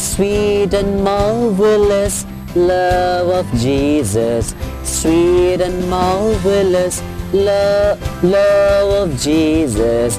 sweet and marvelous, love of Jesus sweet and marvelous, love of Jesus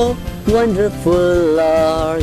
oh wonderful Lord.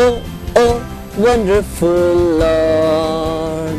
oh oh wonderful Lord.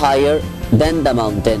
higher than the mountain.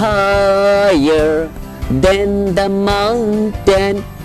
higher than the mountain.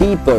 deeper،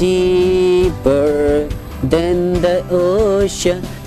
deeper than the ocean.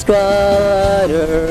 sweater.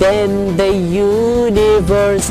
Then the universe.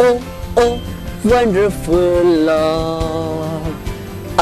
oh oh wonderful Lord.